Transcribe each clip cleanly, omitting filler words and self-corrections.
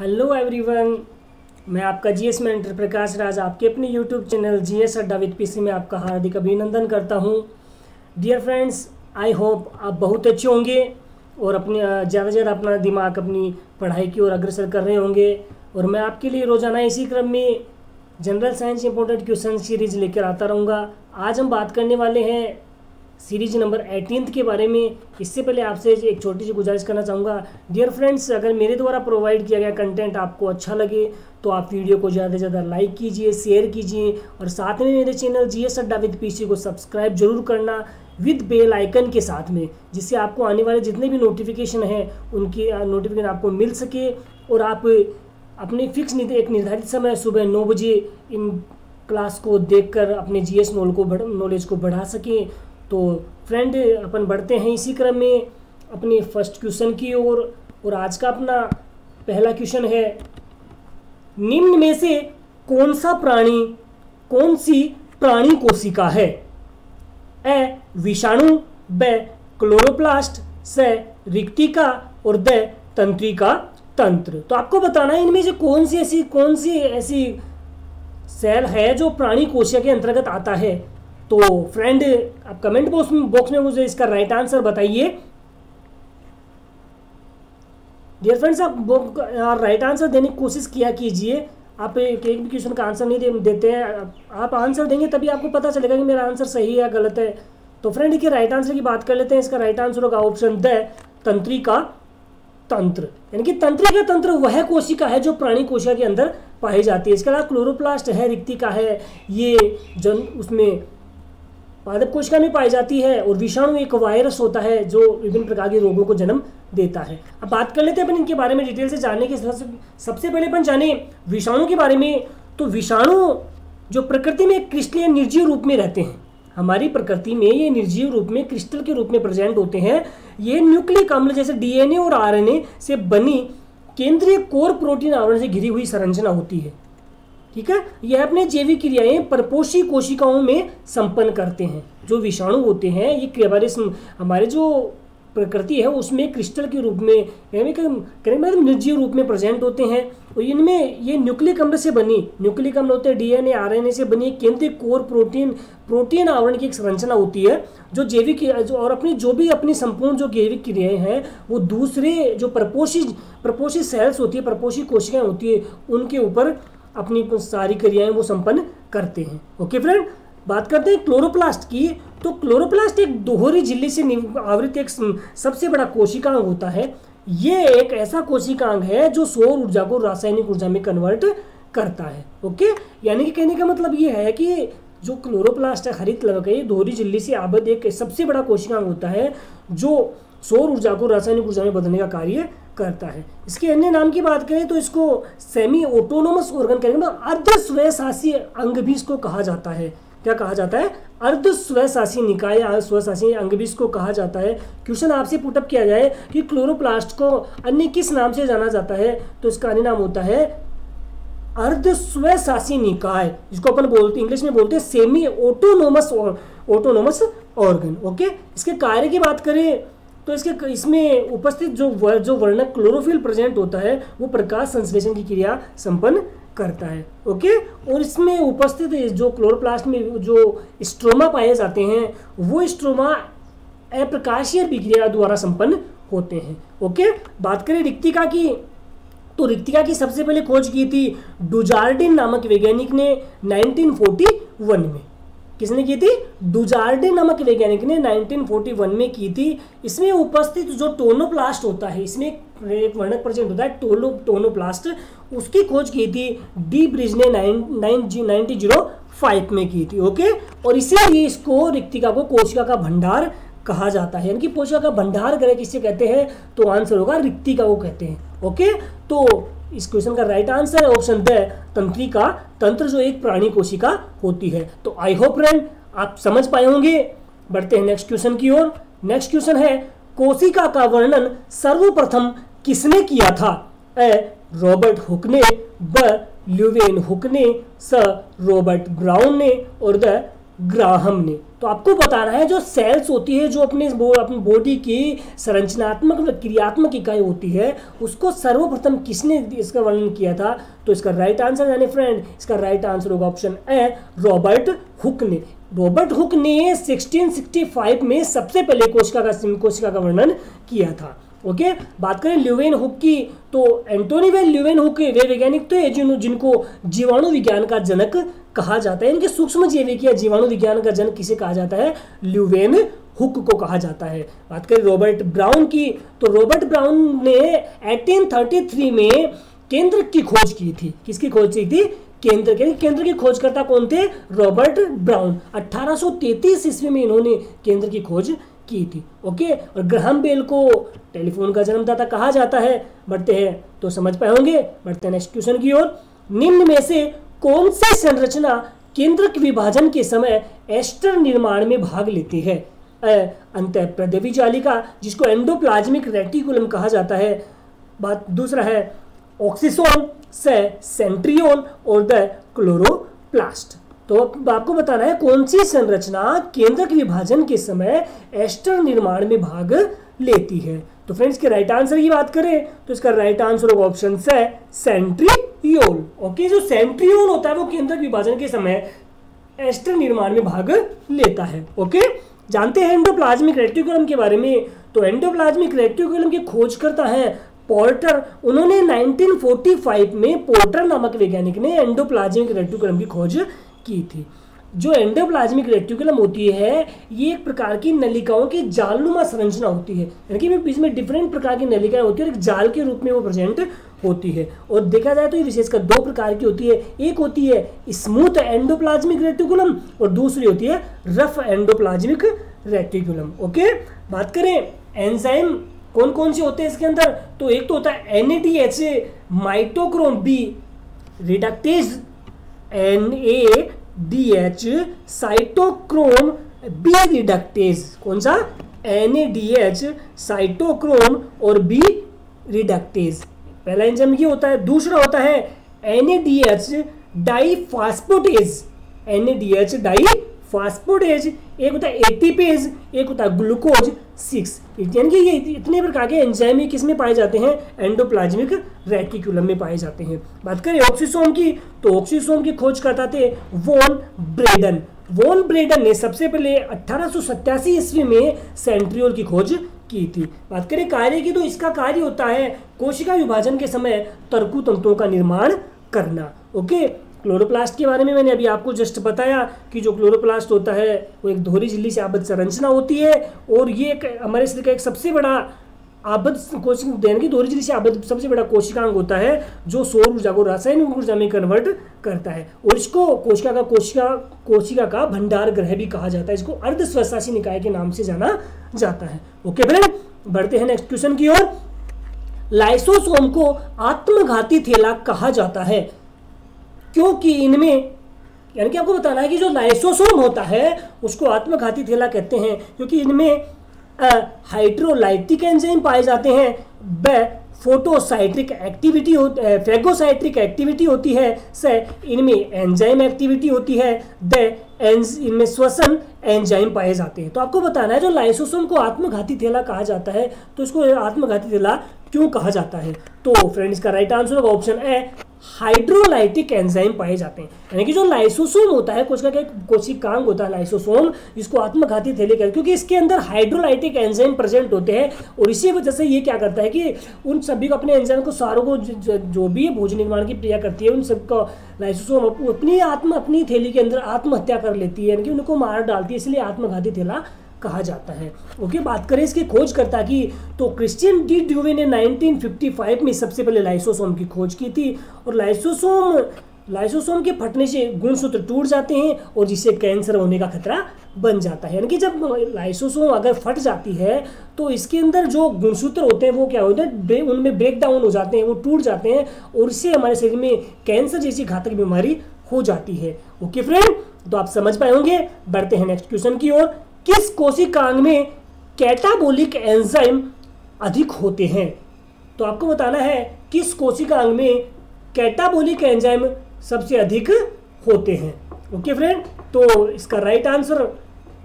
Hello everyone, मैं आपका GS mentor Prakash Raj आपके अपने यूट्यूब चैनल जीएस अड्डा विद पीसी में आपका हार्दिक अभिनंदन करता हूं। डियर फ्रेंड्स, आई होप आप बहुत अच्छे होंगे और अपने ज़्यादा से ज़्यादा अपना दिमाग अपनी पढ़ाई की ओर अग्रसर कर रहे होंगे। और मैं आपके लिए रोज़ाना इसी क्रम में general science important question series लेकर आता रहूँगा। आज हम बात करने वाले हैं सीरीज नंबर 18 के बारे में। इससे पहले आपसे एक छोटी सी गुजारिश करना चाहूँगा, डियर फ्रेंड्स, अगर मेरे द्वारा प्रोवाइड किया गया कंटेंट आपको अच्छा लगे तो आप वीडियो को ज़्यादा से ज़्यादा लाइक कीजिए, शेयर कीजिए और साथ में मेरे चैनल जीएस अड्डा विद पीसी को सब्सक्राइब जरूर करना विद बेल आइकन के साथ में, जिससे आपको आने वाले जितने भी नोटिफिकेशन हैं उनकी नोटिफिकेशन आपको मिल सके और आप अपने फिक्स एक निर्धारित समय सुबह 9 बजे इन क्लास को देखकर अपने जीएस नॉलेज को बढ़ा सकें। तो फ्रेंड, अपन बढ़ते हैं इसी क्रम में अपने फर्स्ट क्वेश्चन की ओर। और आज का अपना पहला क्वेश्चन है, निम्न में से कौन सी प्राणी कोशिका है? ए विषाणु, ब क्लोरोप्लास्ट, स रिक्तिका और द तंत्रिका तंत्र। तो आपको बताना है इनमें से कौन सी ऐसी सेल है जो प्राणी कोशिका के अंतर्गत आता है। तो फ्रेंड, आप कमेंट बॉक्स में मुझे इसका राइट आंसर बताइए। डियर फ्रेंड्स, आप राइट आंसर देने की कोशिश किया कीजिए। आप एक भी क्वेश्चन का आंसर नहीं देते हैं, आप आंसर देंगे तभी आपको पता चलेगा कि मेरा आंसर सही है या गलत है। तो फ्रेंड, देखिए राइट आंसर की बात कर लेते हैं। इसका राइट आंसर होगा ऑप्शन द तंत्रिका तंत्र। यानी कि तंत्रिका तंत्र वह कोशिका है जो प्राणी कोशिका के अंदर पाई जाती है। इसके अलावा क्लोरोप्लास्ट है, रिक्तिका है, ये उसमें पादप कोशिका में पाई जाती है। और विषाणु एक वायरस होता है जो विभिन्न प्रकार के रोगों को जन्म देता है। अब बात कर लेते हैं अपन इनके बारे में डिटेल से जानने के। सबसे पहले अपन जाने विषाणु के बारे में। तो विषाणु जो प्रकृति में क्रिस्टलीय निर्जीव रूप में रहते हैं, हमारी प्रकृति में ये निर्जीव रूप में क्रिस्टल के रूप में प्रेजेंट होते हैं। ये न्यूक्लिक अम्ल जैसे डीएनए और आरएनए से बनी केंद्रीय कोर प्रोटीन आवरण से घिरी हुई संरचना होती है। ठीक है, यह अपने जैविक क्रियाएं परपोषी कोशिकाओं में संपन्न करते हैं। जो विषाणु होते हैं ये हमारे जो प्रकृति है उसमें क्रिस्टल के रूप में यानी कि निर्जीव रूप में प्रेजेंट होते हैं। और इनमें ये न्यूक्लिक अम्ल से बनी, न्यूक्लिक अम्ल होते हैं डीएनए आरएनए से बनी केंद्रीय कोर प्रोटीन आवरण की एक संरचना होती है जो जैविक और अपनी संपूर्ण जो जैविक क्रियाएं हैं वो दूसरे जो परपोषी सेल्स होती है, परपोषी कोशिकाएं होती है, उनके ऊपर अपनी सारी क्रियाएं वो संपन्न करते हैं। ओके फ्रेंड, बात करते हैं क्लोरोप्लास्ट की। तो क्लोरोप्लास्ट एक दोहरी झिल्ली से आवृत एक सबसे बड़ा कोशिकांग होता है। ये एक ऐसा कोशिकांग है जो सौर ऊर्जा को रासायनिक ऊर्जा में कन्वर्ट करता है। ओके, यानी कि कहने का मतलब ये है कि जो क्लोरोप्लास्ट है, हरित लवक है, ये दोहरी झिल्ली से आवृत एक सबसे बड़ा कोशिकांग होता है जो सौर ऊर्जा को रासायनिक ऊर्जा में बदलने का कार्य करता है। इसके अन्य नाम की बात करें तो इसको सेमी ऑटोनोमस ऑर्गन कहेंगे, अर्ध स्वशासी अंग भी इसको कहा जाता है। क्या कहा जाता है? अर्ध स्वशासी निकाय या स्वशासी अंग भी इसको कहा जाता है। क्वेश्चन आपसे पुटअप किया जाए कि क्लोरोप्लास्ट को अन्य किस नाम से जाना जाता है, तो इसका अन्य नाम होता है अर्ध स्वशासी निकाय, जिसको अपन इंग्लिश में बोलते हैं सेमी ऑटोनोमस ऑर्गन। ओके, इसके कार्य की बात करें तो इसमें उपस्थित जो वर्णक क्लोरोफिल प्रेजेंट होता है वो प्रकाश संश्लेषण की क्रिया संपन्न करता है। ओके, और इसमें उपस्थित जो क्लोरोप्लास्ट में जो स्ट्रोमा पाए जाते हैं वो स्ट्रोमा अप्रकाशीय विक्रिया द्वारा संपन्न होते हैं। ओके, बात करें रिक्तिका की, तो रिक्तिका की सबसे पहले खोज की थी डुजार्डिन नामक वैज्ञानिक ने 1941 में। किसने की थी? डुजार्डिन नामक वैज्ञानिक ने 1941 में की थी। इसमें उपस्थित जो टोनोप्लास्ट होता है, इसमें एक वर्णक प्रेजेंट होता है टोनोप्लास्ट, उसकी खोज की थी डी ब्रिज ने 1905 में की थी। ओके, और इसीलिए इसको रिक्तिका को कोशिका का भंडार कहा जाता है। यानी कि कोशिका का भंडार गृह किससे कहते हैं, तो आंसर होगा रिक्तिका को कहते हैं। ओके, तो इस क्वेश्चन का राइट आंसर है ऑप्शन द तंत्रिका तंत्र, जो एक प्राणी कोशिका होती है। तो आई होप फ्रेंड आप समझ पाए होंगे। बढ़ते हैं नेक्स्ट क्वेश्चन की ओर। नेक्स्ट क्वेश्चन है, कोशिका का वर्णन सर्वप्रथम किसने किया था? ए रॉबर्ट हुक ने, ब ल्यूवेन हुक ने, स रॉबर्ट ब्राउन ने और द ग्राहम ने। तो आपको बताना है जो सेल्स होती है, जो अपने बॉडी की संरचनात्मक व क्रियात्मक इकाई होती है, उसको सर्वप्रथम किसने इसका वर्णन किया था? तो इसका राइट आंसर यानी फ्रेंड, इसका राइट आंसर होगा ऑप्शन ए, रॉबर्ट हुक ने। रॉबर्ट हुक ने 1665 में सबसे पहले कोशिका का वर्णन किया था। ओके, बात करें ल्यूवेन हुक की, तो एंटोनी वेन ल्यूवेन हुक वे वैज्ञानिक तो है जिनको जीवाणु विज्ञान का जनक कहा जाता है। इनके सूक्ष्म जैविक या जीवाणु विज्ञान का जनक किसे कहा जाता है? ल्यूवेन हुक को कहा जाता है। बात करें रॉबर्ट ब्राउन की, तो रॉबर्ट ब्राउन ने 1833 में केंद्र की खोज की थी। किसकी खोज की थी? केंद्र की खोजकर्ता कौन थे? Robert brown. 1833 ईस्वी में इन्होंने केंद्र की खोज की थी। ओके, और ग्राहम बेल को टेलीफोन का जन्मदाता कहा जाता है। बढ़ते हैं तो समझ पाए होंगे। बढ़ते हैं नेक्स्ट क्वेश्चन की ओर। निम्न में से कौन सी संरचना केंद्रक विभाजन के समय एस्टर निर्माण में भाग लेती है? अंतःप्रद्रवी जालिका, जिसको एंडोप्लाज्मिक रेटिकुलम कहा जाता है। बात दूसरा है ऑक्सीसोम, सेंट्रियोल और द क्लोरोप्लास्ट। तो आपको बताना है कौन सी संरचना केंद्रक विभाजन के समय एस्टर निर्माण में भाग लेती है। तो फ्रेंड्स के राइट आंसर की बात करें तो इसका राइट आंसर होगा ऑप्शन से सेंट्रियोल। ओके, जो सेंट्रियोल होता है वो केंद्रक विभाजन के समय एस्टर निर्माण में भाग लेता है। ओके, जानते हैं एंडोप्लाज्मिक रेटिकुलम के बारे में। तो एंडोप्लाज्मिक रेटिकुलम के खोजकर्ता हैं पोर्टर। उन्होंने 1945 में पोर्टर नामक वैज्ञानिक ने एंडोप्लाज्मिक रेटिकुलम की खोज की थी। जो एंडोप्लाज्मिक रेटिकुलम होती है ये एक प्रकार की नलिकाओं की जालनुमा संरचना होती है, यानी कि इसमें डिफरेंट प्रकार की नलिकाएं होती है और एक जाल के रूप में वो प्रेजेंट होती है। और देखा जाए तो ये विशेषकर दो प्रकार की होती है। एक होती है स्मूथ एंडोप्लाज्मिक रेटिकुलम और दूसरी होती है रफ एंडोप्लाज्मिक रेटिकुलम। ओके, बात करें एंजाइम कौन कौन से होते हैं इसके अंदर, तो एक तो होता है NADH cytochrome B reductase, NADH cytochrome B reductase. कौन सा? NADH साइटोक्रोम और बी रिडक्टेज। पहला एंजाइम ये होता है। दूसरा होता है NADH डाइफॉस्फेटेज, NADH डाइफॉस्फेटेज। एक होता है एटीपेज, एक होता है ग्लूकोज 6। यानी कि ये इतने प्रकार के एंजाइम किस में पाए जाते हैं? एंडोप्लाज्मिक रेटिकुलम में पाए जाते हैं। बात करें ऑक्सीसोम की, तो ऑक्सीसोम की खोज करता थे वॉन ब्रेडन। वॉन ब्रेडन ने सबसे पहले 1887 ईस्वी में सेंट्रियोल की खोज की थी। बात करें कार्य की, तो इसका कार्य होता है कोशिका विभाजन के समय तर्कु तंतुओं का निर्माण करना। ओके, क्लोरोप्लास्ट के बारे में मैंने अभी आपको जस्ट बताया कि जो क्लोरोप्लास्ट होता है वो एक दोहरी झिल्ली से आबद्ध संरचना होती है और ये एक हमारे शरीर का एक सबसे बड़ा आबद्ध कोशिका की दोहरी झिल्ली से आबद्ध सबसे बड़ा कोशिकांग होता है जो सौर ऊर्जा को रासायनिक ऊर्जा में कन्वर्ट करता है। और इसको कोशिका का भंडार ग्रह भी कहा जाता है। इसको अर्धस्वशासी निकाय के नाम से जाना जाता है। ओके फ्रेंड, बढ़ते हैं नेक्स्ट क्वेश्चन की ओर। लाइसोसोम को आत्मघाती थैला कहा जाता है क्योंकि इनमें, यानी कि आपको बताना है कि जो लाइसोसोम होता है उसको आत्मघाती थैला कहते हैं क्योंकि इनमें हाइड्रोलाइटिक एंजाइम पाए जाते हैं, फोटोसाइट्रिक एक्टिविटी फैगोसाइट्रिक एक्टिविटी होती है, इनमें एंजाइम एक्टिविटी होती है, इनमें श्वसन एंजाइम पाए जाते हैं। तो आपको बताना है जो लाइसोसोम को आत्मघाती थैला कहा जाता है तो इसको आत्मघाती थैला क्यों कहा जाता है? तो फ्रेंड्स का राइट आंसर होगा ऑप्शन ए, हाइड्रोलाइटिक एंजाइम पाए जाते हैं। यानी कि जो लाइसोसोम होता है कोशिकांग होता है लाइसोसोम, इसको आत्मघाती थैले कहते हैं क्योंकि इसके अंदर हाइड्रोलाइटिक एंजाइम प्रेजेंट होते हैं और इसी वजह से ये क्या करता है कि उन सभी को अपने एंजाइम को सारों को जो भी भोजन निर्माण की क्रिया करती है उन सबका लाइसोसोम अपनी थैली के अंदर आत्महत्या कर लेती है, यानी कि उनको मार डालती है, इसलिए आत्मघाती थैला कहा जाता है। ओके, बात करें इसके खोजकर्ता की, तो क्रिश्चियन डी ड्यूवे ने 1955 में सबसे पहले लाइसोसोम की खोज की थी और लाइसोसोम के फटने से गुणसूत्र टूट जाते हैं और जिससे कैंसर होने का खतरा बन जाता है। यानी कि जब लाइसोसोम अगर फट जाती है तो इसके अंदर जो गुणसूत्र होते हैं वो क्या होते हैं, उनमें ब्रेक डाउन हो जाते हैं, वो टूट जाते हैं और इससे हमारे शरीर में कैंसर जैसी घातक बीमारी हो जाती है। ओके फ्रेंड, तो आप समझ पाए होंगे। बढ़ते हैं नेक्स्ट क्वेश्चन की ओर। किस कोशिकांग में कैटाबोलिक एंजाइम अधिक होते हैं? तो आपको बताना है किस कोशिकांग में कैटाबोलिक एंजाइम सबसे अधिक होते हैं। ओके फ्रेंड, तो इसका राइट आंसर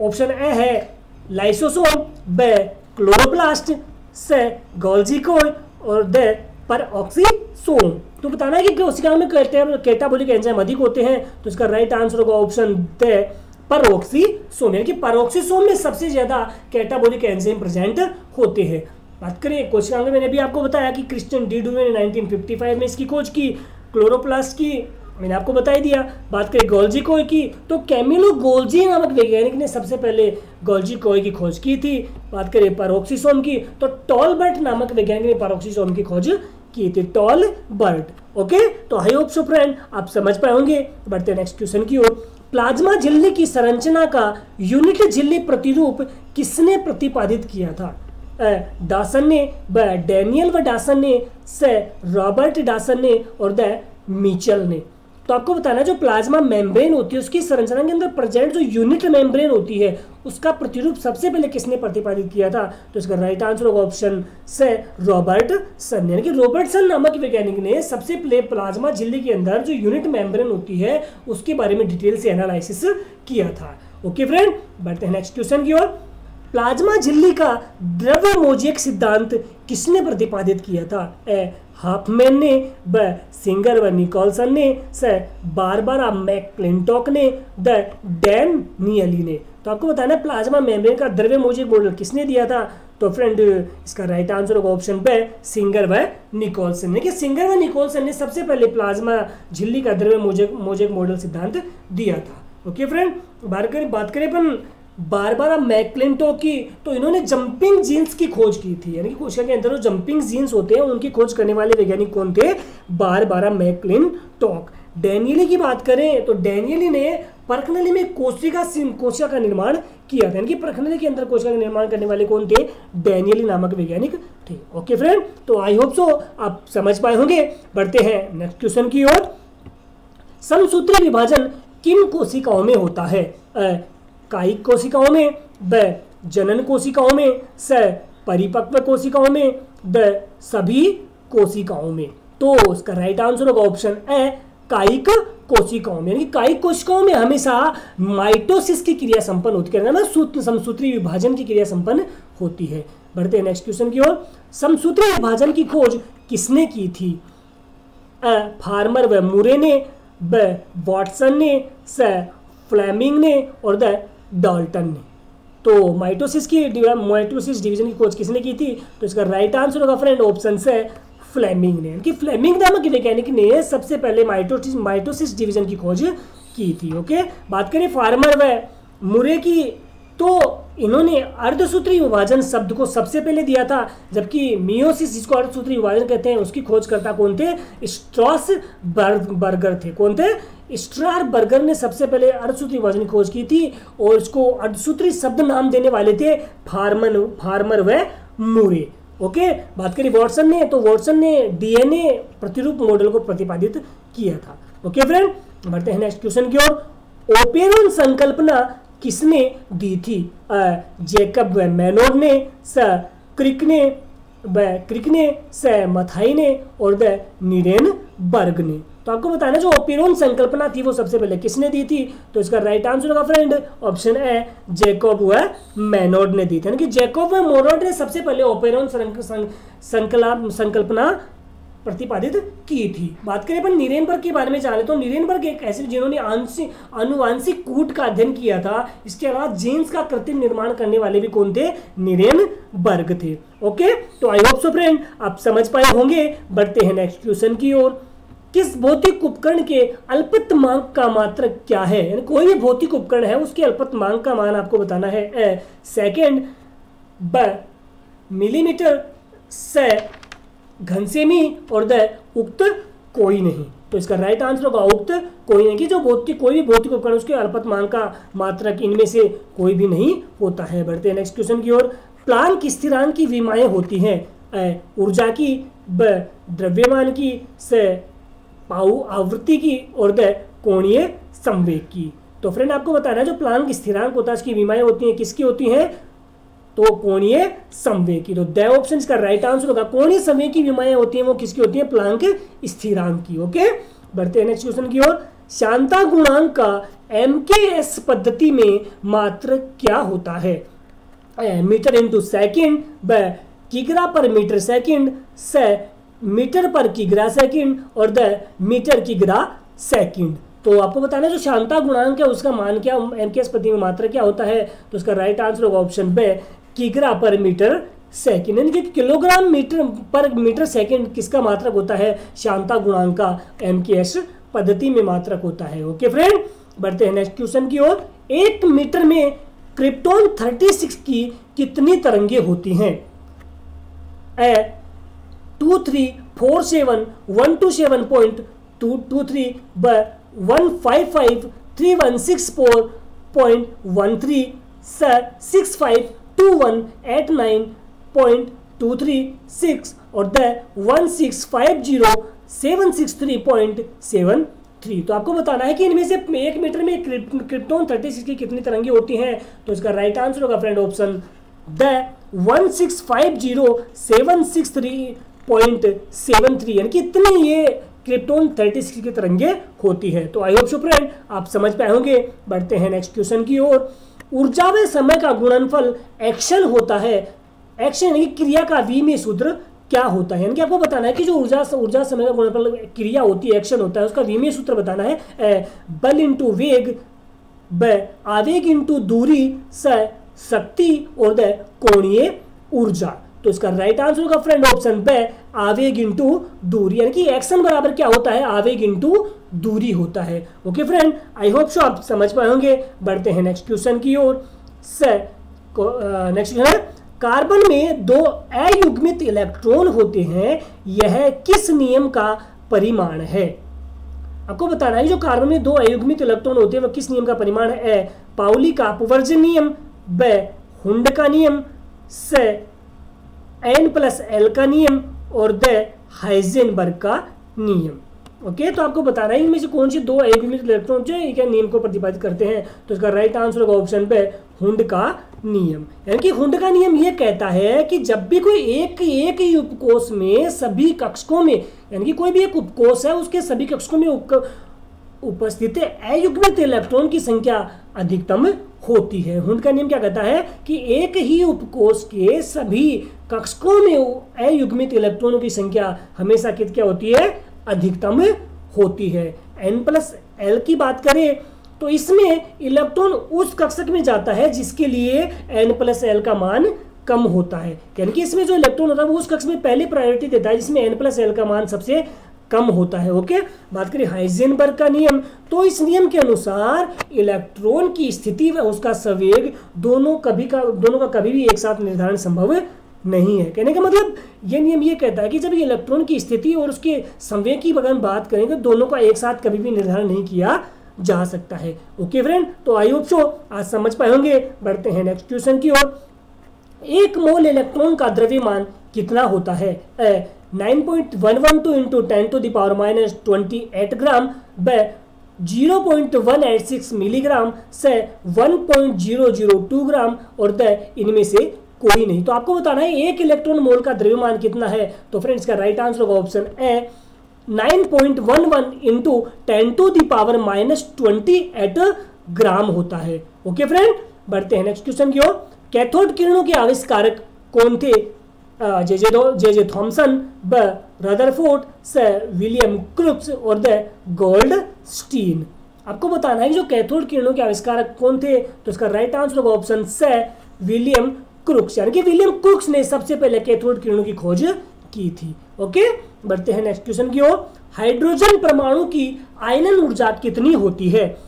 ऑप्शन ए है लाइसोसोम, ब क्लोरोप्लास्ट, से गोल्जी कोई और द पेरोक्सीसोम। तो बताना है कि कोशिकाओं में कैटाबोलिक एंजाइम अधिक होते हैं, तो इसका राइट आंसर होगा ऑप्शन द पेरोक्सीसोम, यानी कि पेरोक्सीसोम में सबसे ज्यादा कैटाबोलिक एंजाइम प्रेजेंट होते हैं। बात करें कोशिकाओं में, मैंने भी आपको बताया कि क्रिश्चियन डी डुवे ने 1955 में इसकी खोज की, क्लोरोप्लास्ट की मैंने आपको बता ही दिया। बात करें गोल्जी कोई की, तो कैमिलो गोल्जी नामक वैज्ञानिक ने सबसे पहले गोल्जी कोई की खोज की थी। बात करें पेरोक्सीसोम की, तो टॉलबर्ट नामक वैज्ञानिक ने पेरोक्सीसोम की खोज की थी, टॉलबर्ट। ओके, तो आई होप सो फ्रेंड आप समझ पाए होंगे। बढ़ते हैं नेक्स्ट क्वेश्चन की ओर। प्लाज्मा झिल्ली की संरचना का यूनिट झिल्ली प्रतिरूप किसने प्रतिपादित किया था? डासन ने, ब डैनियल व डासन ने, से रॉबर्ट डासन ने और द मिचेल ने। तो आपको बताना है जो प्लाज्मा मेम्ब्रेन होती है उसकी संरचना के अंदर प्रेजेंट जो यूनिट मेम्ब्रेन होती है उसका प्रतिरूप सबसे पहले किसने प्रतिपादित किया था? तो इसका राइट आंसर होगा ऑप्शन से रॉबर्टसन, यानी कि रॉबर्टसन नामक वैज्ञानिक ने सबसे पहले प्लाज्मा झिल्ली के अंदर जो यूनिट मेम्ब्रेन होती है उसके बारे में डिटेल से एनालिसिस किया था। ओके फ्रेंड, बढ़ते हैं नेक्स्ट क्वेश्चन की ओर। प्लाज्मा झिल्ली का द्रव्य मोजेक सिद्धांत किसने प्रतिपादित किया था? ए हाफमैन ने, ब सिंगर व निकोलसन ने, से बारबरा मैकक्लिंटॉक ने, द डैन नियली ने। तो आपको बताना है प्लाज्मा मेम्ब्रेन का द्रव्य मोजेक मॉडल किसने दिया था? तो फ्रेंड इसका राइट आंसर होगा ऑप्शन ब सिंगर व निकोलसन ने, कि सिंगर व निकोलसन ने सबसे पहले प्लाज्मा झिल्ली का द्रव्य मोजेक मॉडल सिद्धांत दिया था। ओके फ्रेंड, बात करें अपन बारबरा मैकक्लिंटॉक की, तो इन्होंने जंपिंग जीन्स की खोज की थी, यानी कि कोशिका के अंदर जो जंपिंग जीन्स होते हैं उनकी खोज करने वाले वैज्ञानिक कौन थे? बारबरा मैकक्लिंटॉक। डैनियली की बात करें तो डैनियली ने परखनली में कोशिका का निर्माण किया था, यानी कि परखनली के अंदर कोशिका का निर्माण करने वाले कौन थे? डैनियली नामक वैज्ञानिक थे। ओके फ्रेंड, तो आई होप सो आप समझ पाए होंगे। बढ़ते हैं नेक्स्ट क्वेश्चन की ओर। समसूत्री विभाजन किन कोशिकाओं में होता है? कायिक कोशिकाओं में, ब जनन कोशिकाओं में, स परिपक्व कोशिकाओं में, द सभी कोशिकाओं में। तो इसका राइट आंसर होगा ऑप्शन ए कायिक कोशिकाओं में, यानी कि कायिक कोशिकाओं में हमेशा माइटोसिस की क्रिया संपन्न होती है, समसूत्री विभाजन की क्रिया संपन्न होती है। बढ़ते हैं नेक्स्ट क्वेश्चन की ओर। समसूत्री विभाजन की खोज किसने की थी? फार्मर व मुरे ने, ब वॉटसन ने, स फ्लेमिंग ने और द डाल्टन ने। तो माइटोसिस डिवीजन की खोज किसने की थी? तो इसका राइट आंसर होगा फ्रेंड ऑप्शन से फ्लेमिंग ने, कि फ्लेमिंग नामक वैज्ञानिक ने सबसे पहले माइटोसिस डिवीजन की खोज की थी। ओके, बात करें फार्मर व मुरे की, तो इन्होंने अर्धसूत्री विभाजन शब्द को सबसे पहले दिया था, जबकि मियोसिस जिसको अर्धसूत्री विभाजन कहते हैं उसकी खोजकर्ता कौन थे? स्ट्रासबर्गर थे। कौन थे? स्ट्रासबर्गर ने सबसे पहले अर्धसूत्री विभाजन की खोज की थी और इसको अर्धसूत्री शब्द नाम देने वाले थे फार्मर व मुरे। ओके, बात करें वॉटसन ने, तो वॉटसन ने डीएनए प्रतिरूप मॉडल को प्रतिपादित किया था। ओके फ्रेंड, बढ़ते हैं नेक्स्ट क्वेश्चन की ओर। ओपेरॉन संकल्पना किसने दी थी? जैकब मैनोड ने, स क्रिक ने, स मथाई ने और द नीरेनबर्ग ने। तो आपको बताना जो ओपेरॉन संकल्पना थी वो सबसे पहले किसने दी थी? तो इसका राइट आंसर होगा फ्रेंड ऑप्शन ए जैकब व मैनोड ने दी थी, यानी कि जैकब व मैनोड ने सबसे पहले ओपेरॉन संकल्पना प्रतिपादित की थी। बात करें अपन नीरेनबर्ग के बारे में जाने तो नीरेनबर्ग एक ऐसे जिन्होंने आनुवांशिक कूट का अध्ययन किया था, इसके अलावा जीन्स का कृत्रिम निर्माण करने वाले भी कौन थे? नीरेनबर्ग थे। ओके, तो आई होप सो फ्रेंड आप समझ पाए होंगे। बढ़ते हैं नेक्स्ट क्वेश्चन की ओर। किस भौतिक उपकरण के अल्पतमांक का मात्रक क्या है? यानी कोई भी भौतिक उपकरण है उसके अल्पतमांक का मान आपको बताना है। सेकेंड, ब मिलीमीटर, से घनसेमी और द उक्त कोई नहीं। तो इसका राइट आंसर होगा उक्त कोई नहीं, कि जो कोई भी भौतिक उपकरण उसके अल्पतमांक का मात्रक इनमें से कोई भी नहीं होता है। बढ़ते हैं नेक्स्ट क्वेश्चन की ओर। प्लांक स्थिरांक की विमाएं होती हैं ऊर्जा की, ब द्रव्यमान की, से पाउ आवृत्ति की और द कोणीय संवेग की। तो फ्रेंड आपको बताना है जो प्लांक स्थिरांक होता है उसकी विमाएं होती हैं किसकी होती हैं? तो कोणीय संवेग की। तो द ऑप्शन इसका राइट आंसर होगा। कोणीय संवेग की विमाएं होती हैं वो किसकी होती हैं? प्लांक स्थिरांक की। ओके, बढ़ते हैं नेक्स्ट क्वेश्चन की ओर। शांता गुणांक का MKS पद्धति में मात्रक क्या होता है? मीटर इंटू सेकेंड ब किग्रा पर मीटर सेकेंड से मीटर पर किग्रा सेकेंड और द मीटर किग्रा सेकेंड। तो आपको बताना है जो शांता गुणांक है उसका मान क्या, MKS पद्धति में मात्रक क्या होता है? तो उसका राइट आंसर होगा ऑप्शन ब किग्रा पर मीटर सेकेंड, यानी कि किलोग्राम मीटर पर मीटर सेकेंड किसका मात्रक होता है? शांता गुणांक का MKS पद्धति में मात्रक होता है। ओके फ्रेंड, बढ़ते हैं नेक्स्ट क्वेश्चन की ओर। 1 मीटर में क्रिप्टॉन 36 की कितनी तरंगे होती हैं? 23471271.223 ब 1553164.13 स 652189.236 और द 1650763.73। तो आपको बताना है कि इनमें से 1 मीटर में क्रिप्टॉन 36 की कितनी तरंगे होती हैं? तो इसका राइट आंसर होगा फ्रेंड ऑप्शन द 1650763.73, यानी कि इतनी ये क्रिप्टॉन 36 की तरंगे होती है। तो आई होप सो फ्रेंड आप समझ पाए होंगे। बढ़ते हैं नेक्स्ट क्वेश्चन की ओर। ऊर्जा व समय का गुणनफल एक्शन होता है। एक्शन यानी क्रिया का वी में सूत्र क्या होता है? यानी कि आपको बताना है कि जो ऊर्जा समय का गुणनफल क्रिया होती है, एक्शन होता है, उसका वी में सूत्र बताना है। बल इंटू वेग ब आवेग इंटू दूरी स शक्ति और द कोणीय ऊर्जा। तो इसका राइट आंसर होगा फ्रेंड ऑप्शन ब आवेग इंटू दूरी, यानी कि एक्शन बराबर क्या होता है? आवेग इंटू दूरी होता है। Okay friend, I hope so आप समझ पाए होंगे। बढ़ते हैं नेक्स्ट क्वेश्चन की ओर। नेक्स्ट है कार्बन में 2 अयुग्मित इलेक्ट्रॉन होते हैं, यह किस नियम का परिमाण है? आपको बताना है जो कार्बन में 2 अयुग्मित इलेक्ट्रॉन होते हैं वह किस नियम का परिमाण है? पाउली का अपवर्जन नियम ब हुंड का नियम से N+L का नियम और द हाइजेनबर्ग का नियम। ओके, तो आपको बताना है इनमें से कौन सी 2 अयुग्मित इलेक्ट्रॉन जो है क्या नियम को प्रतिपादित करते हैं? तो इसका राइट आंसर होगा ऑप्शन पे हुंड का नियम। यानी कि हुंड का नियम यह कहता है कि जब भी कोई एक ही उपकोष में सभी कक्षकों में, यानी कि कोई भी एक उपकोष है उसके सभी कक्षकों में उपस्थित अयुग्मित इलेक्ट्रॉन की संख्या अधिकतम होती है। हुंड का नियम क्या कहता है कि एक ही उपकोष के सभी कक्षकों में अयुग्मित इलेक्ट्रॉनों की संख्या हमेशा क्या होती है? अधिकतम होती है। N+L की बात करें तो इसमें इलेक्ट्रॉन उस कक्षक में जाता है जिसके लिए N+L का मान कम होता है, यानी कि इसमें जो इलेक्ट्रॉन होता है वो उस कक्ष में पहले प्रायोरिटी देता है जिसमें N+L का मान सबसे कम होता है। ओके, बात करें हाइजेनबर्ग का नियम, तो इस नियम के अनुसार इलेक्ट्रॉन की स्थिति व उसका संवेग दोनों का कभी भी एक साथ निर्धारण संभव नहीं है। कहने का मतलब ये नियम ये कहता है कि जब इलेक्ट्रॉन की स्थिति और उसके संवेग की अगर बात करें तो दोनों का एक साथ कभी भी निर्धारण नहीं किया जा सकता है। ओके फ्रेंड, तो आई होप सो आज समझ पाए होंगे। बढ़ते हैं नेक्स्ट क्वेश्चन की ओर। 1 मोल इलेक्ट्रॉन का द्रव्यमान कितना होता है? 9.112 इंटू 10⁻⁻28 ग्राम ब 0.186 मिलीग्राम से 1.002 ग्राम और द इनमें से कोई नहीं। तो आपको बताना है 1 इलेक्ट्रॉन मोल का द्रव्यमान कितना है? तो फ्रेंड्स का राइट आंसर होगा ऑप्शन ए 9.11 इंटू 10⁻⁻28 ग्राम होता है। ओके फ्रेंड, बढ़ते हैं नेक्स्ट क्वेश्चन की ओर। कैथोड किरणों के आविष्कारक कौन थे? जे थॉमसन ब रदरफोर्ड से विलियम क्रुक्स और द गोल्डस्टीन। आपको बताना है कि जो कैथोड किरणों के आविष्कारक कौन थे? तो इसका राइट आंसर होगा ऑप्शन से विलियम क्रुक्स, यानी कि विलियम क्रुक्स ने सबसे पहले कैथोड किरणों की खोज की थी। ओके, बढ़ते हैं नेक्स्ट क्वेश्चन की ओर। हाइड्रोजन परमाणु की आयनन ऊर्जा कितनी होती है?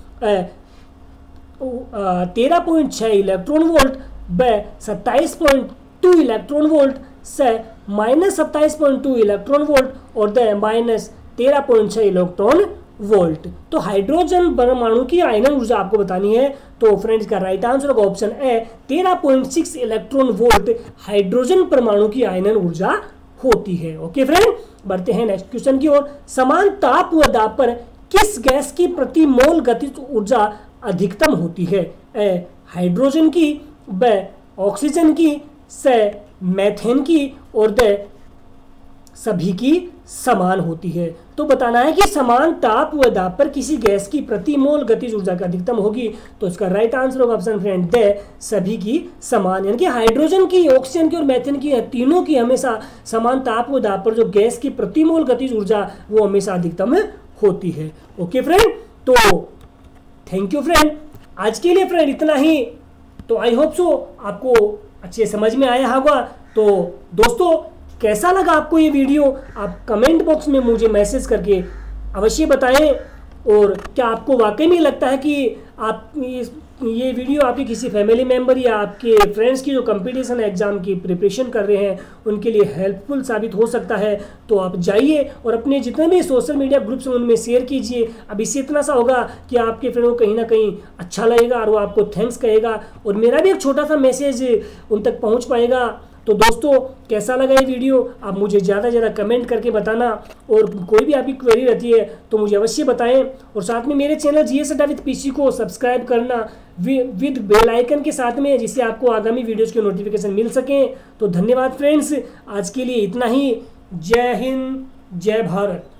13.6 इलेक्ट्रॉन वोल्ट ब 27.2 इलेक्ट्रॉन वोल्ट से -27.2 इलेक्ट्रॉन वोल्ट और द -13.6 इलेक्ट्रॉन वोल्ट। तो हाइड्रोजन परमाणु की आयनन ऊर्जा आपको बतानी है। तो फ्रेंड्स का राइट आंसर होगा option A 13.6 electron volt hydrogen परमाणु की आयनन ऊर्जा होती है। ओके फ्रेंड, बढ़ते हैं नेक्स्ट क्वेश्चन की ओर। समान ताप व दाब पर किस गैस की प्रति मोल गतिज ऊर्जा अधिकतम होती है? हाइड्रोजन की ब ऑक्सीजन की से मैथेन की और द सभी की समान होती है। तो बताना है कि समान ताप व दाब पर किसी गैस की प्रति मोल गतिज ऊर्जा का अधिकतम होगी। तो इसका राइट आंसर होगा ऑप्शन फ्रेंड द सभी की समान, यानी कि हाइड्रोजन की, ऑक्सीजन की और मीथेन की, तीनों की हमेशा समान ताप व दाब पर जो गैस की प्रति मोल गतिज ऊर्जा वो हमेशा अधिकतम होती है। ओके फ्रेंड, तो थैंक यू फ्रेंड, आज के लिए फ्रेंड इतना ही। तो आई होप सो आपको अच्छे समझ में आया होगा। तो दोस्तों कैसा लगा आपको ये वीडियो, आप कमेंट बॉक्स में मुझे मैसेज करके अवश्य बताएं। और क्या आपको वाकई में लगता है कि आप ये वीडियो आपके किसी फैमिली मेम्बर या आपके फ्रेंड्स की जो कंपटीशन एग्जाम की प्रिपरेशन कर रहे हैं उनके लिए हेल्पफुल साबित हो सकता है? तो आप जाइए और अपने जितने भी सोशल मीडिया ग्रुप्स हैं उनमें शेयर कीजिए। अब इससे इतना सा होगा कि आपके फ्रेंड को कहीं ना कहीं अच्छा लगेगा और वो आपको थैंक्स कहेगा और मेरा भी एक छोटा सा मैसेज उन तक पहुँच पाएगा। तो दोस्तों कैसा लगा ये वीडियो आप मुझे ज़्यादा से ज़्यादा कमेंट करके बताना, और कोई भी आपकी क्वेरी रहती है तो मुझे अवश्य बताएं। और साथ में मेरे चैनल जीएस अड्डा विद पीसी को सब्सक्राइब करना विद बेल आइकन के साथ में, जिससे आपको आगामी वीडियोज़ के नोटिफिकेशन मिल सकें। तो धन्यवाद फ्रेंड्स, आज के लिए इतना ही। जय हिंद, जय भारत।